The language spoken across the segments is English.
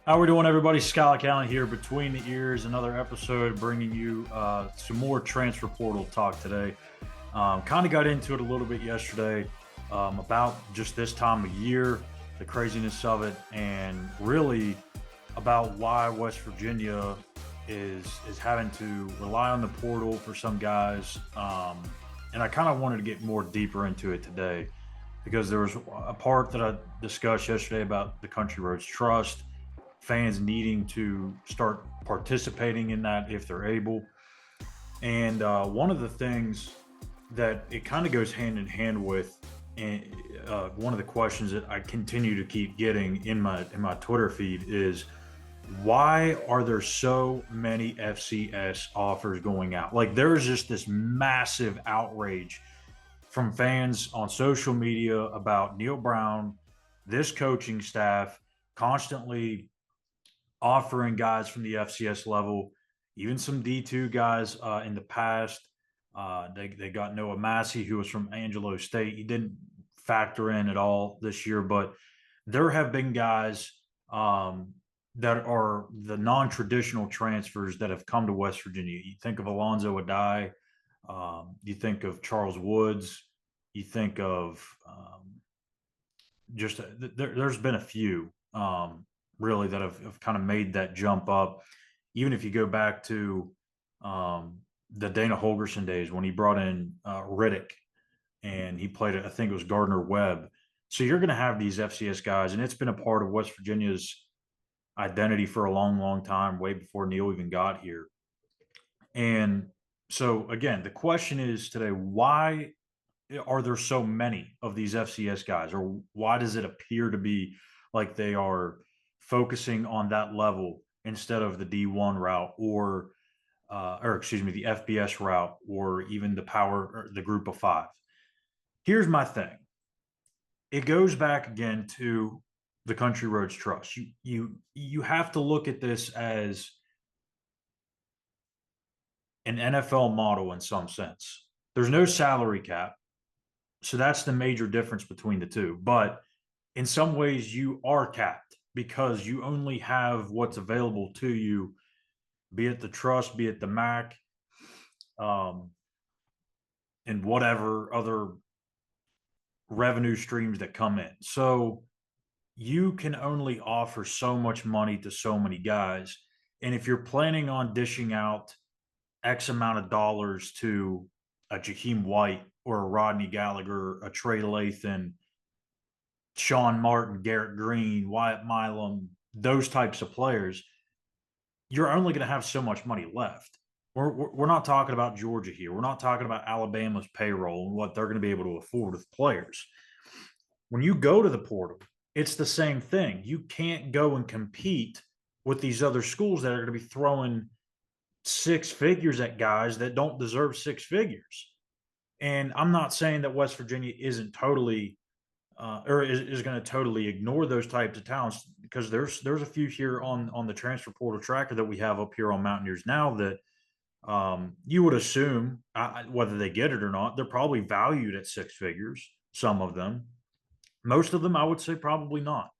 How we doing, everybody? Schuyler Callihan here, between the ears. Another episode bringing you some more transfer portal talk today. Kind of got into it a little bit yesterday about just this time of year, the craziness of it, and really about why West Virginia is having to rely on the portal for some guys. And I kind of wanted to get more deeper into it today because there was a part that I discussed yesterday about the Country Roads Trust, fans needing to start participating in that if they're able. And one of the things that it kind of goes hand in hand with, and one of the questions that I continue to keep getting in my Twitter feed is, why are there so many FCS offers going out? Like, there's just this massive outrage from fans on social media about Neil Brown, this coaching staff constantly offering guys from the FCS level, even some D2 guys in the past. They got Noah Massey, who was from Angelo State. He didn't factor in at all this year, but there have been guys that are the non-traditional transfers that have come to West Virginia. You think of Alonzo Adai, you think of Charles Woods, you think of there's been a few really that have kind of made that jump up. Even if you go back to the Dana Holgerson days when he brought in Riddick and he played, I think it was Gardner Webb. So you're going to have these FCS guys, and it's been a part of West Virginia's identity for a long, long time, way before Neil even got here. And so, again, the question is today, why are there so many of these FCS guys, or why does it appear to be like they are focusing on that level instead of the D1 route or excuse me, the FBS route, or even the power or the group of five? Here's my thing. It goes back again to the Country Roads Trust. You have to look at this as an NFL model in some sense. There's no salary cap. So that's the major difference between the two. But in some ways, you are capped because you only have what's available to you, be it the trust, be it the MAC, and whatever other revenue streams that come in. So you can only offer so much money to so many guys. And if you're planning on dishing out X amount of dollars to a Jakeem White or a Rodney Gallagher, a Trey Lathan, Sean Martin, Garrett Green, Wyatt Milam, those types of players, you're only going to have so much money left. We're not talking about Georgia here. We're not talking about Alabama's payroll and what they're going to be able to afford with players. When you go to the portal, it's the same thing. You can't go and compete with these other schools that are going to be throwing six figures at guys that don't deserve six figures. And I'm not saying that West Virginia isn't totally or is going to totally ignore those types of talents, because there's a few here on the transfer portal tracker that we have up here on Mountaineers now that you would assume, whether they get it or not, they're probably valued at six figures. Some of them, most of them, I would say probably not.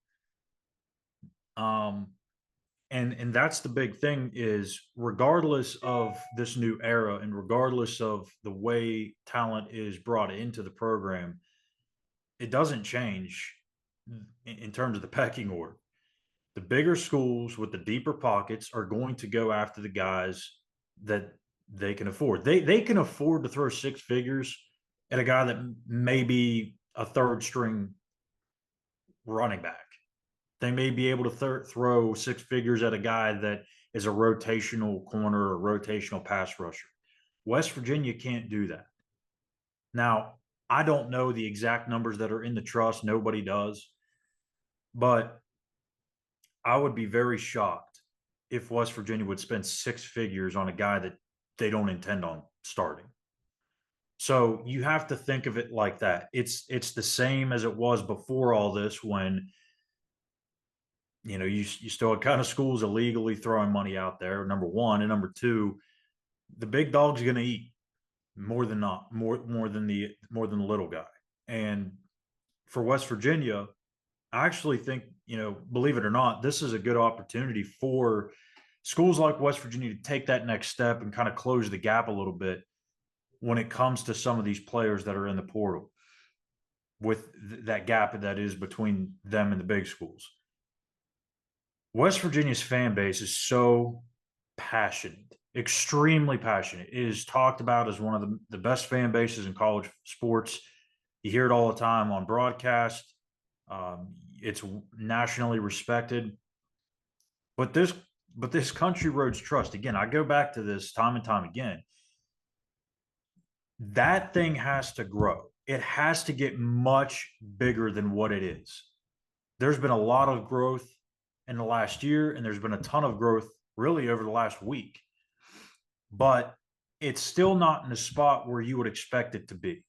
And that's the big thing, is regardless of this new era and regardless of the way talent is brought into the program, it doesn't change in terms of the pecking order. The bigger schools with the deeper pockets are going to go after the guys that they can afford. They can afford to throw six figures at a guy that may be a third string running back. They may be able to throw six figures at a guy that is a rotational corner or rotational pass rusher. West Virginia can't do that. Now, I don't know the exact numbers that are in the trust. Nobody does. But I would be very shocked if West Virginia would spend six figures on a guy that they don't intend on starting. So you have to think of it like that. It's the same as it was before all this, when you still had kind of schools illegally throwing money out there, number one, and number two, the big dog's going to eat more than the little guy. And for West Virginia, I actually think believe it or not, this is a good opportunity for schools like West Virginia to take that next step and kind of close the gap a little bit when it comes to some of these players that are in the portal with that gap that is between them and the big schools. West Virginia's fan base is so passionate, extremely passionate. It is talked about as one of the best fan bases in college sports. You hear it all the time on broadcast. It's nationally respected. But this country roads trust. Again, I go back to this time and time again. That thing has to grow. It has to get much bigger than what it is. There's been a lot of growth in the last year, and there's been a ton of growth really over the last week. But it's still not in the spot where you would expect it to be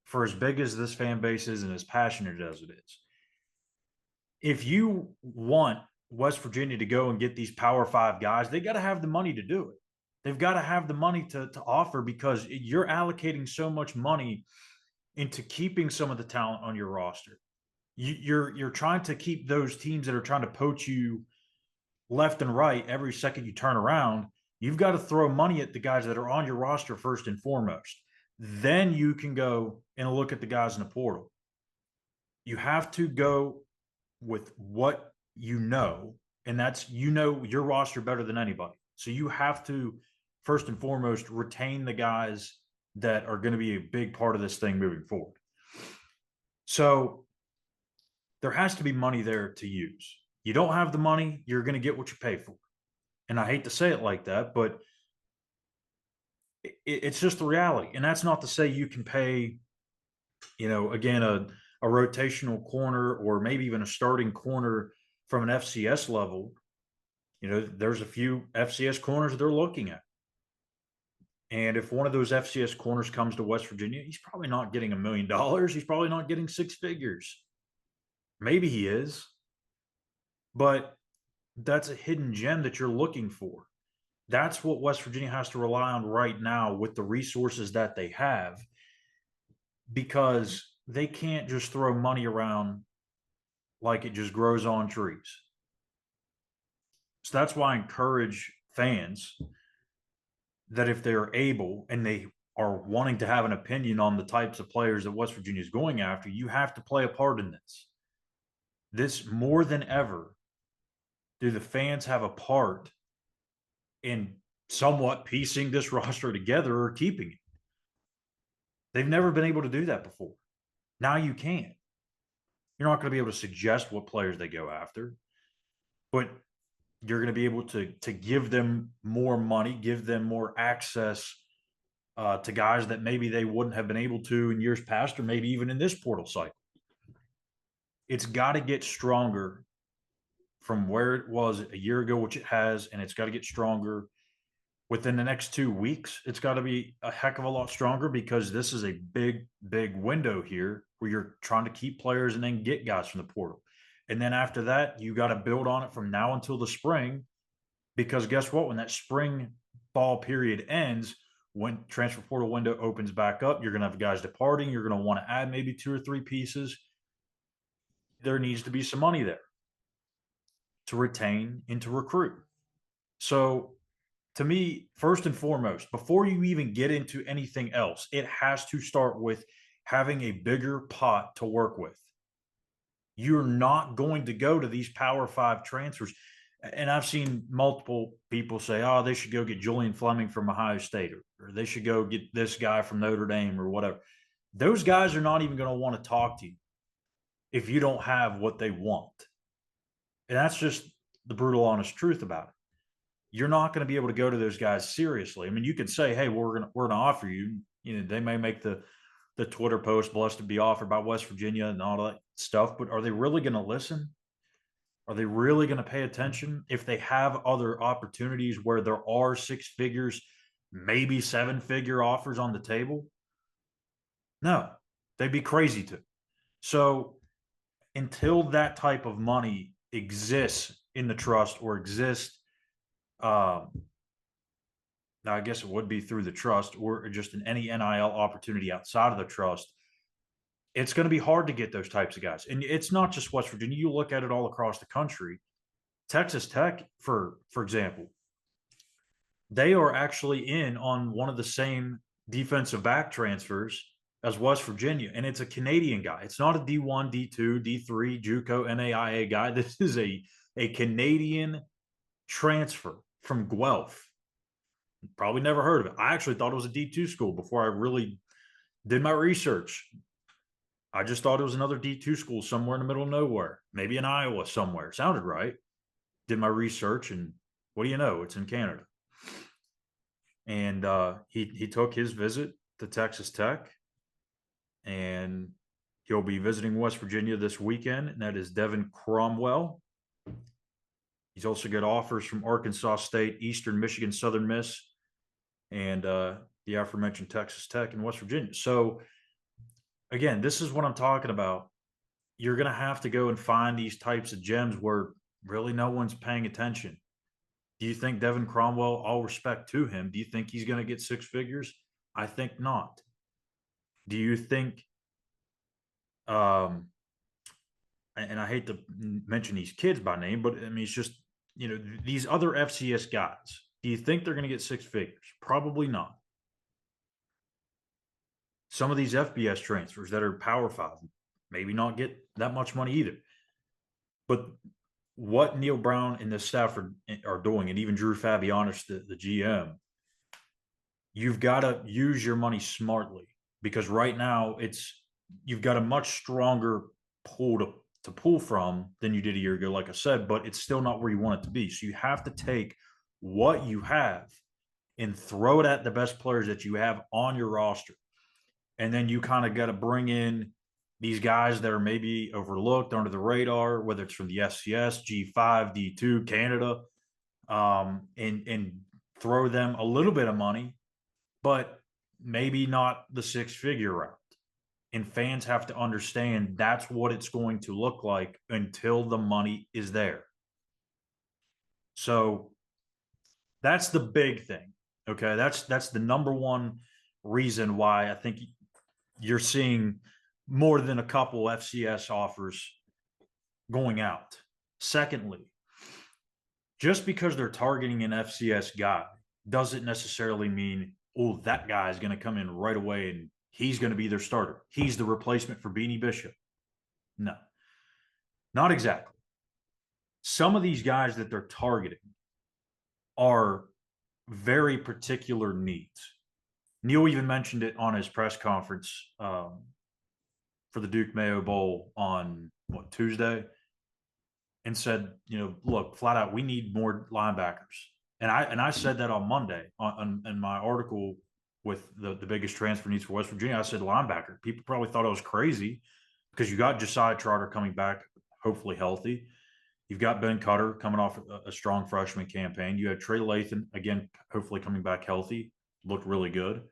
for as big as this fan base is and as passionate as it is. If you want West Virginia to go and get these Power Five guys, they got to have the money to do it. They've got to have the money to offer because you're allocating so much money into keeping some of the talent on your roster. You're trying to keep those teams that are trying to poach you left and right every second you turn around. You've got to throw money at the guys that are on your roster first and foremost. Then you can go and look at the guys in the portal. You have to go with what you know, and that's your roster better than anybody. So you have to first and foremost retain the guys that are going to be a big part of this thing moving forward. So there has to be money there to use. You don't have the money, you're going to get what you pay for. And I hate to say it like that, but it's just the reality. And that's not to say you can pay, again, a rotational corner or maybe even a starting corner from an FCS level. There's a few FCS corners they're looking at. And if one of those FCS corners comes to West Virginia, he's probably not getting $1 million. He's probably not getting six figures. Maybe he is. But that's a hidden gem that you're looking for. That's what West Virginia has to rely on right now with the resources that they have, because they can't just throw money around like it just grows on trees. So that's why I encourage fans that if they're able and they are wanting to have an opinion on the types of players that West Virginia is going after, you have to play a part in this. This more than ever, do the fans have a part in somewhat piecing this roster together or keeping it? They've never been able to do that before. Now you can. You're not going to be able to suggest what players they go after, but you're going to be able to give them more money, give them more access to guys that maybe they wouldn't have been able to in years past, or maybe even in this portal cycle. It's got to get stronger from where it was a year ago, which it has, and it's got to get stronger within the next 2 weeks. It's got to be a heck of a lot stronger because this is a big, big window here where you're trying to keep players and then get guys from the portal. And then after that, you got to build on it from now until the spring, because guess what? When that spring ball period ends, when transfer portal window opens back up, you're going to have guys departing. You're going to want to add maybe 2 or 3 pieces. There needs to be some money there to retain and to recruit. So to me, first and foremost, before you even get into anything else, it has to start with having a bigger pot to work with. You're not going to go to these Power 5 transfers. And I've seen multiple people say, oh, they should go get Julian Fleming from Ohio State, or they should go get this guy from Notre Dame or whatever. Those guys are not even going to want to talk to you if you don't have what they want. And that's just the brutal, honest truth about it. You're not going to be able to go to those guys seriously. I mean, you could say, hey, we're going to offer you. They may make the Twitter post, blessed to be offered by West Virginia and all that stuff, but are they really going to listen? Are they really going to pay attention if they have other opportunities where there are 6 figures, maybe 7-figure offers on the table? No, they'd be crazy to. So until that type of money exists in the trust or exists, now I guess it would be through the trust or just in any NIL opportunity outside of the trust, it's going to be hard to get those types of guys. And it's not just West Virginia. You look at it all across the country. Texas Tech, for example, they are actually in on one of the same defensive back transfers as West Virginia, and it's a Canadian guy. It's not a D1, D2, D3, JUCO, NAIA guy. This is a Canadian transfer from Guelph. Probably never heard of it. I actually thought it was a D2 school before I really did my research. I just thought it was another D2 school somewhere in the middle of nowhere, maybe in Iowa somewhere. Sounded right. Did my research, and what do you know? It's in Canada. And he took his visit to Texas Tech, and he'll be visiting West Virginia this weekend, and that is Devin Cromwell. He's also got offers from Arkansas State, Eastern Michigan, Southern Miss, and the aforementioned Texas Tech and West Virginia. So, again, this is what I'm talking about. You're going to have to go and find these types of gems where really no one's paying attention. Do you think Devin Cromwell, all respect to him, do you think he's going to get six figures? I think not. Do you think, and I hate to mention these kids by name, but I mean, it's just, these other FCS guys, do you think they're going to get six figures? Probably not. Some of these FBS transfers that are Power 5 maybe not get that much money either. But what Neil Brown and the staff are doing, and even Drew Fabianis, the GM, you've got to use your money smartly, because right now you've got a much stronger pool to pull from than you did a year ago, like I said, but it's still not where you want it to be. So you have to take what you have and throw it at the best players that you have on your roster. And then you kind of got to bring in these guys that are maybe overlooked, under the radar, whether it's from the FCS, G5, D2, Canada, and throw them a little bit of money, but maybe not the six-figure route. And fans have to understand that's what it's going to look like until the money is there. So that's the big thing. Okay, that's the number one reason why I think you're seeing more than a couple FCS offers going out. Secondly, just because they're targeting an FCS guy doesn't necessarily mean, oh, that guy is going to come in right away and he's going to be their starter. He's the replacement for Beanie Bishop. No, not exactly. Some of these guys that they're targeting are very particular needs. Neil even mentioned it on his press conference for the Duke Mayo Bowl on Tuesday, and said, look, flat out, we need more linebackers. And I said that on Monday in my article with the biggest transfer needs for West Virginia. I said linebacker. People probably thought I was crazy because you got Josiah Trotter coming back, hopefully healthy. You've got Ben Cutter coming off a strong freshman campaign. You had Trey Lathan, again, hopefully coming back healthy. Looked really good.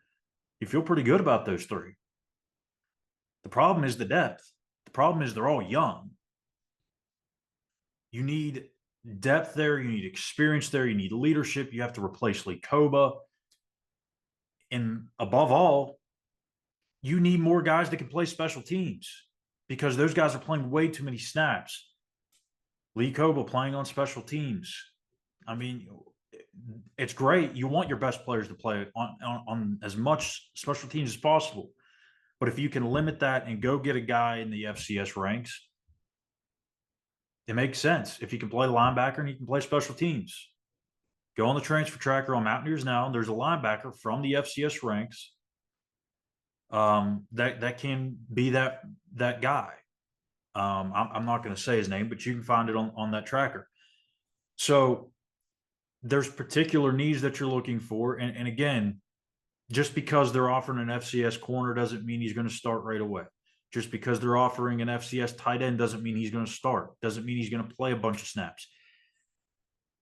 You feel pretty good about those three. The problem is the depth. The problem is they're all young. You need depth there. You need experience there. You need leadership. You have to replace Lee Koba. And above all, you need more guys that can play special teams, because those guys are playing way too many snaps. Lee Koba playing on special teams. I mean, it's great. You want your best players to play on as much special teams as possible. But if you can limit that and go get a guy in the FCS ranks, it makes sense. If you can play linebacker and you can play special teams, go on the transfer tracker on Mountaineers now, and there's a linebacker from the FCS ranks that can be that guy. I'm not going to say his name, but you can find it on that tracker. So there's particular needs that you're looking for. And again, just because they're offering an FCS corner doesn't mean he's going to start right away. Just because they're offering an FCS tight end doesn't mean he's going to start. Doesn't mean he's going to play a bunch of snaps.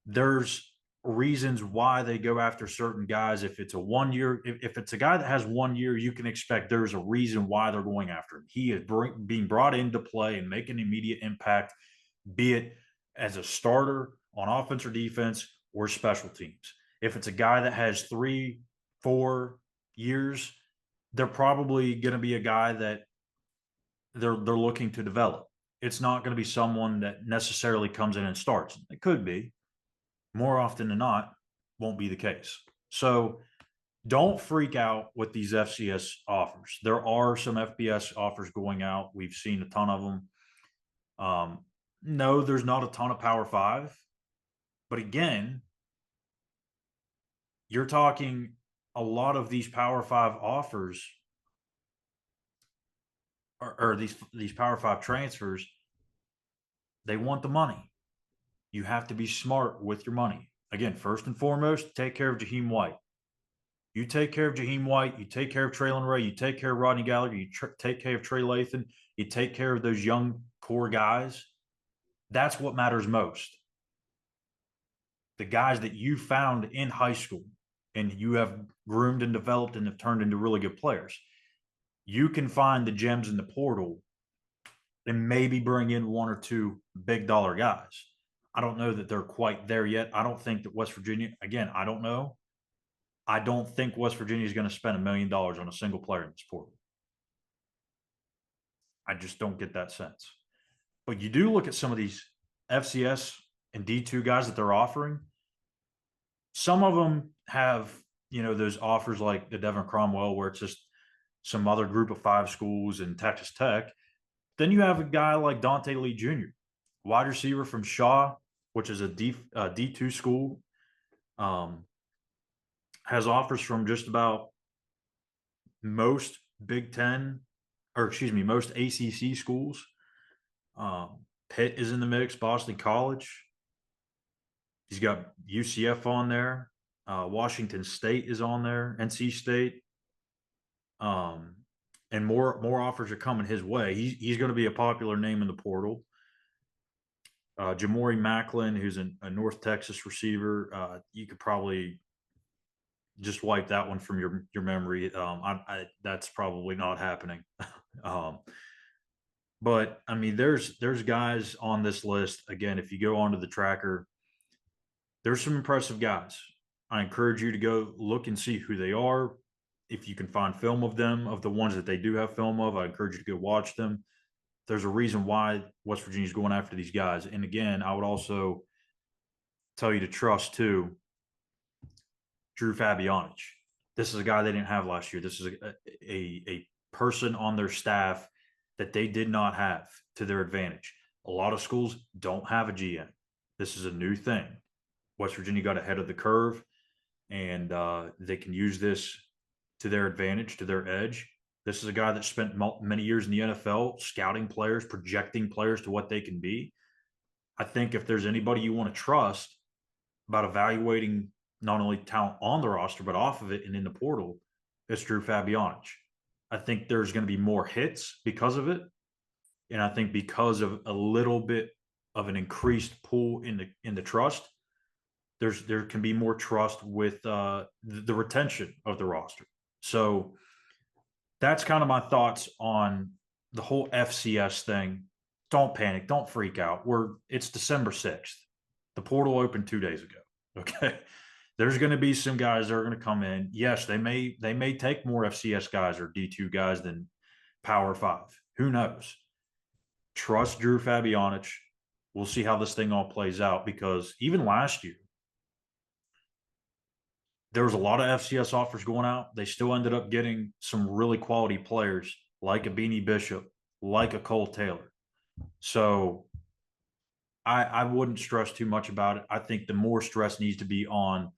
There's reasons why they go after certain guys. If it's a 1 year, if it's a guy that has 1 year, you can expect there's a reason why they're going after him. He is being brought in to play and make an immediate impact, be it as a starter on offense or defense or special teams. If it's a guy that has 3-4 years, they're probably going to be a guy that they're looking to develop. It's not going to be someone that necessarily comes in and starts. It could be. More often than not, won't be the case. So don't freak out with these FCS offers. There are some FBS offers going out. We've seen a ton of them. No, there's not a ton of Power Five. But again, you're talking a lot of these Power Five offers or these Power Five transfers. They want the money. You have to be smart with your money. Again, first and foremost, take care of Jaheim White. You take care of Jaheim White. You take care of Traylon Ray. You take care of Rodney Gallagher. You take care of Trey Lathan. You take care of those young core guys. That's what matters most. The guys that you found in high school and you have groomed and developed and have turned into really good players. You can find the gems in the portal and maybe bring in one or two big dollar guys. I don't know that they're quite there yet. I don't think that West Virginia, again, I don't know. I don't think West Virginia is going to spend $1 million on a single player in this portal. I just don't get that sense. But you do look at some of these FCS and D2 guys that they're offering. Some of them have, those offers like the Devin Cromwell, where it's just some other group of 5 schools and Texas Tech. Then you have a guy like Dante Lee Jr., wide receiver from Shaw, which is a D2 school. Has offers from just about most Big Ten, most ACC schools. Pitt is in the mix, Boston College. He's got UCF on there. Washington State is on there, NC State. And more offers are coming his way. He's going to be a popular name in the portal. Jamori Macklin, who's a North Texas receiver. You could probably just wipe that one from your memory. That's probably not happening. But I mean, there's guys on this list. Again, if you go onto the tracker, there's some impressive guys. I encourage you to go look and see who they are. If you can find film of them, of the ones that they do have film of, I encourage you to go watch them. There's a reason why West Virginia is going after these guys. And again, I would also tell you to trust too Drew Fabion. This is a guy they didn't have last year. This is a person on their staff that they did not have to their advantage. A lot of schools don't have a GM. This is a new thing. West Virginia got ahead of the curve, and they can use this to their advantage, to their edge. This is a guy that spent many years in the NFL scouting players, projecting players to what they can be. I think if there's anybody you want to trust about evaluating not only talent on the roster, but off of it and in the portal, it's Drew Fabion. I think there's going to be more hits because of it. And I think because of a little bit of an increased pool in the trust, there can be more trust with the retention of the roster. So that's kind of my thoughts on the whole FCS thing. Don't panic. Don't freak out. It's December 6th. The portal opened 2 days ago. Okay. There's going to be some guys that are going to come in. Yes, they may take more FCS guys or D2 guys than Power 5. Who knows? Trust Drew Fabion. We'll see how this thing all plays out, because even last year, there was a lot of FCS offers going out. They still ended up getting some really quality players like a Beanie Bishop, like a Cole Taylor. So I wouldn't stress too much about it. I think the more stress needs to be on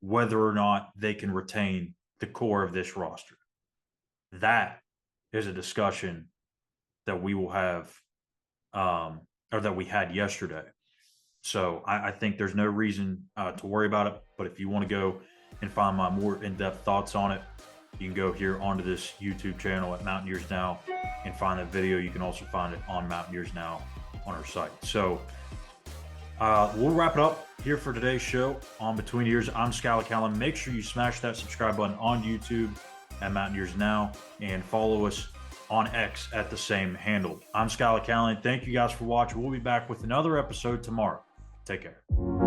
whether or not they can retain the core of this roster. That is a discussion that we will have, or that we had yesterday. So I think there's no reason to worry about it. But if you want to go and find my more in-depth thoughts on it, you can go here onto this YouTube channel at Mountaineers Now and find that video. You can also find it on Mountaineers Now on our site. So we'll wrap it up here for today's show on Between Ears. I'm Schuyler Callihan. Make sure you smash that subscribe button on YouTube at Mountaineers Now and follow us on X at the same handle. I'm Schuyler Callihan. Thank you guys for watching. We'll be back with another episode tomorrow. Take care.